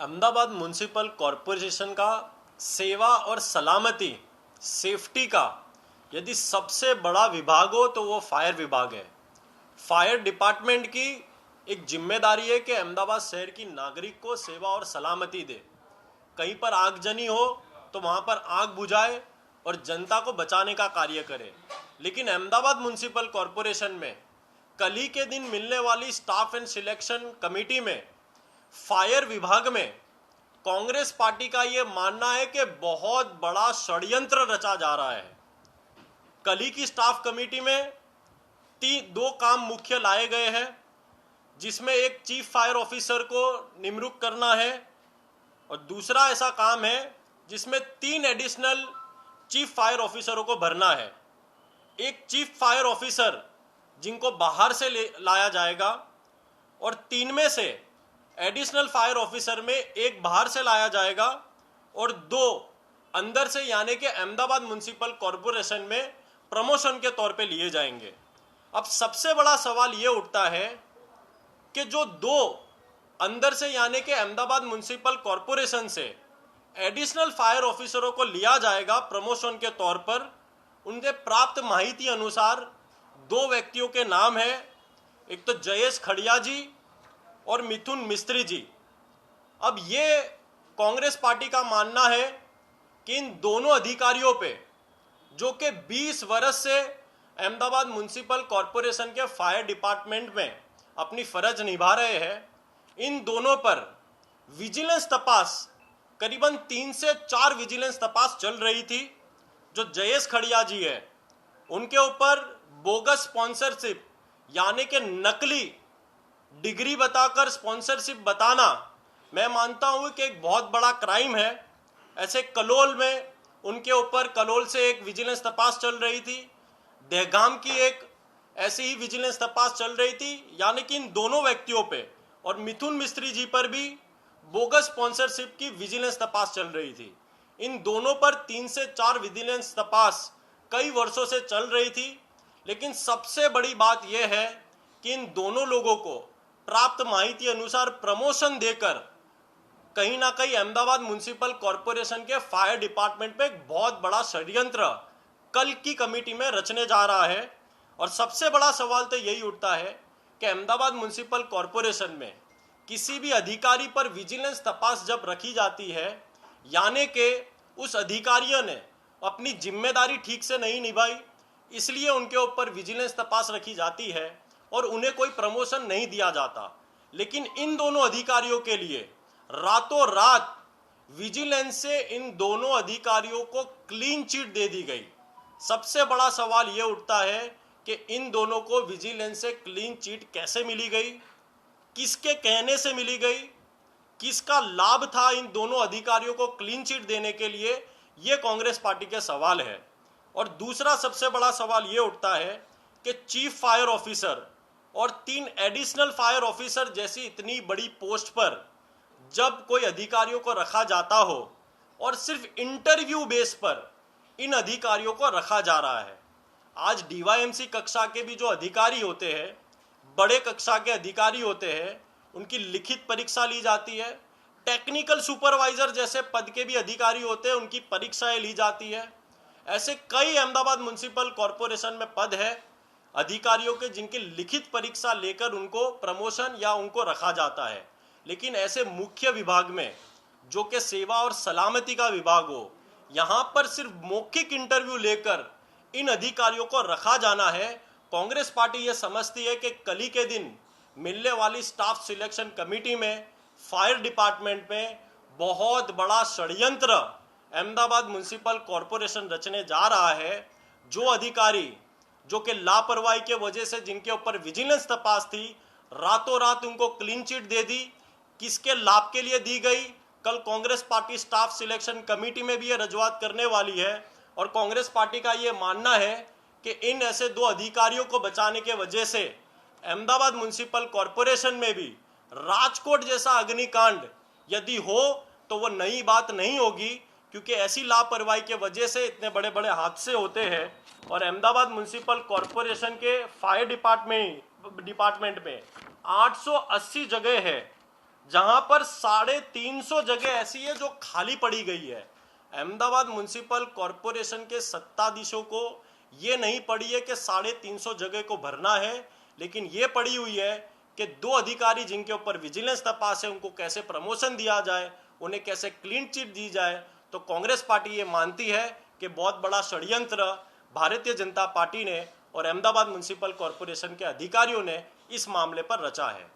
Ahmedabad municipal corporation का सेवा और सलामती सेफ्टी का यदि सबसे बड़ा विभाग हो तो वो फायर विभाग है। फायर डिपार्टमेंट की एक जिम्मेदारी है कि अहमदाबाद शहर की नागरिक को सेवा और सलामती दे। कहीं पर आगजनी हो तो वहाँ पर आग बुझाए और जनता को बचाने का कार्य करे। लेकिन अहमदाबाद म्युनिसिपल कॉरपोरेशन में कल ही के दिन मिलने वाली स्टाफ एंड सिलेक्शन कमेटी में फायर विभाग में कांग्रेस पार्टी का ये मानना है कि बहुत बड़ा षड्यंत्र रचा जा रहा है। कल ही की स्टाफ कमेटी में दो काम मुख्य लाए गए हैं, जिसमें एक चीफ फायर ऑफिसर को नियुक्त करना है और दूसरा ऐसा काम है जिसमें 3 एडिशनल चीफ फायर ऑफिसरों को भरना है। एक चीफ फायर ऑफिसर जिनको बाहर से लाया जाएगा और 3 में से एडिशनल फायर ऑफिसर में एक बाहर से लाया जाएगा और 2 अंदर से, यानी कि अहमदाबाद म्युनिसिपल कॉरपोरेशन में प्रमोशन के तौर पे लिए जाएंगे। अब सबसे बड़ा सवाल ये उठता है कि जो 2 अंदर से यानी कि अहमदाबाद म्युनिसिपल कॉरपोरेशन से एडिशनल फायर ऑफिसरों को लिया जाएगा प्रमोशन के तौर पर, उनसे प्राप्त माहिती अनुसार 2 व्यक्तियों के नाम हैं। एक तो जयेश खड़िया जी और मिथुन मिस्त्री जी। अब ये कांग्रेस पार्टी का मानना है कि इन दोनों अधिकारियों पे, जो कि 20 वर्ष से अहमदाबाद म्युनिसिपल कॉरपोरेशन के फायर डिपार्टमेंट में अपनी फर्ज निभा रहे हैं, इन दोनों पर विजिलेंस तपास करीबन 3 से 4 विजिलेंस तपास चल रही थी। जो जयेश खड़िया जी है उनके ऊपर बोगस स्पॉन्सरशिप यानी कि नकली डिग्री बताकर स्पॉन्सरशिप बताना, मैं मानता हूं कि एक बहुत बड़ा क्राइम है। ऐसे कलोल में उनके ऊपर, कलोल से एक विजिलेंस तपास चल रही थी, दहगाम की एक ऐसी ही विजिलेंस तपास चल रही थी, यानी कि इन दोनों व्यक्तियों पे और मिथुन मिस्त्री जी पर भी बोगस स्पॉन्सरशिप की विजिलेंस तपास चल रही थी। इन दोनों पर 3 से 4 विजिलेंस तपास कई वर्षों से चल रही थी। लेकिन सबसे बड़ी बात यह है कि इन दोनों लोगों को प्राप्त माहिती अनुसार प्रमोशन देकर कहीं ना कहीं अहमदाबाद म्युनिसिपल कॉरपोरेशन के फायर डिपार्टमेंट पे एक बहुत बड़ा षड्यंत्र कल की कमेटी में रचने जा रहा है। और सबसे बड़ा सवाल तो यही उठता है कि अहमदाबाद म्युनिसिपल कॉरपोरेशन में किसी भी अधिकारी पर विजिलेंस तपास जब रखी जाती है, यानी कि उस अधिकारियों ने अपनी जिम्मेदारी ठीक से नहीं निभाई, इसलिए उनके ऊपर विजिलेंस तपास रखी जाती है और उन्हें कोई प्रमोशन नहीं दिया जाता। लेकिन इन दोनों अधिकारियों के लिए रातों रात विजिलेंस से इन दोनों अधिकारियों को क्लीन चिट दे दी गई। सबसे बड़ा सवाल यह उठता है कि इन दोनों को विजिलेंस से क्लीन चिट कैसे मिली गई, किसके कहने से मिली गई, किसका लाभ था इन दोनों अधिकारियों को क्लीन चिट देने के लिए, यह कांग्रेस पार्टी के सवाल है। और दूसरा सबसे बड़ा सवाल यह उठता है कि चीफ फायर ऑफिसर और 3 एडिशनल फायर ऑफिसर जैसी इतनी बड़ी पोस्ट पर जब कोई अधिकारियों को रखा जाता हो और सिर्फ इंटरव्यू बेस पर इन अधिकारियों को रखा जा रहा है। आज डीवाईएमसी कक्षा के भी जो अधिकारी होते हैं, बड़े कक्षा के अधिकारी होते हैं, उनकी लिखित परीक्षा ली जाती है। टेक्निकल सुपरवाइजर जैसे पद के भी अधिकारी होते हैं, उनकी परीक्षाएं ली जाती है। ऐसे कई अहमदाबाद म्युनिसिपल कॉरपोरेशन में पद है अधिकारियों के, जिनकी लिखित परीक्षा लेकर उनको प्रमोशन या उनको रखा जाता है। लेकिन ऐसे मुख्य विभाग में, जो कि सेवा और सलामती का विभाग हो, यहाँ पर सिर्फ मौखिक इंटरव्यू लेकर इन अधिकारियों को रखा जाना है। कांग्रेस पार्टी ये समझती है कि कल ही के दिन मिलने वाली स्टाफ सिलेक्शन कमेटी में फायर डिपार्टमेंट में बहुत बड़ा षड्यंत्र अहमदाबाद म्युनिसिपल कॉरपोरेशन रचने जा रहा है। जो अधिकारी जो कि लापरवाही के वजह से जिनके ऊपर विजिलेंस तपास थी, रातों रात उनको क्लीन चिट दे दी। किसके लाभ के लिए दी गई, कल Congress party staff selection committee में भी ये रजूआत करने वाली है। और कांग्रेस पार्टी का ये मानना है कि इन ऐसे 2 अधिकारियों को बचाने के वजह से अहमदाबाद म्युनिसिपल कॉरपोरेशन में भी राजकोट जैसा अग्निकांड यदि हो तो वो नई बात नहीं होगी, क्योंकि ऐसी लापरवाही के वजह से इतने बड़े बड़े हादसे होते हैं। और अहमदाबाद म्युनिसिपल कॉरपोरेशन के फायर डिपार्टमेंट में 880 जगह है जहां पर 350 जगह ऐसी है जो खाली पड़ी गई है। अहमदाबाद म्युनिसिपल कॉरपोरेशन के सत्ताधीशों को ये नहीं पड़ी है कि 350 जगह को भरना है, लेकिन ये पड़ी हुई है कि 2 अधिकारी जिनके ऊपर विजिलेंस तपास है उनको कैसे प्रमोशन दिया जाए, उन्हें कैसे क्लीन चिट दी जाए। तो कांग्रेस पार्टी ये मानती है कि बहुत बड़ा षड्यंत्र भारतीय जनता पार्टी ने और अहमदाबाद म्युनिसिपल कॉरपोरेशन के अधिकारियों ने इस मामले पर रचा है।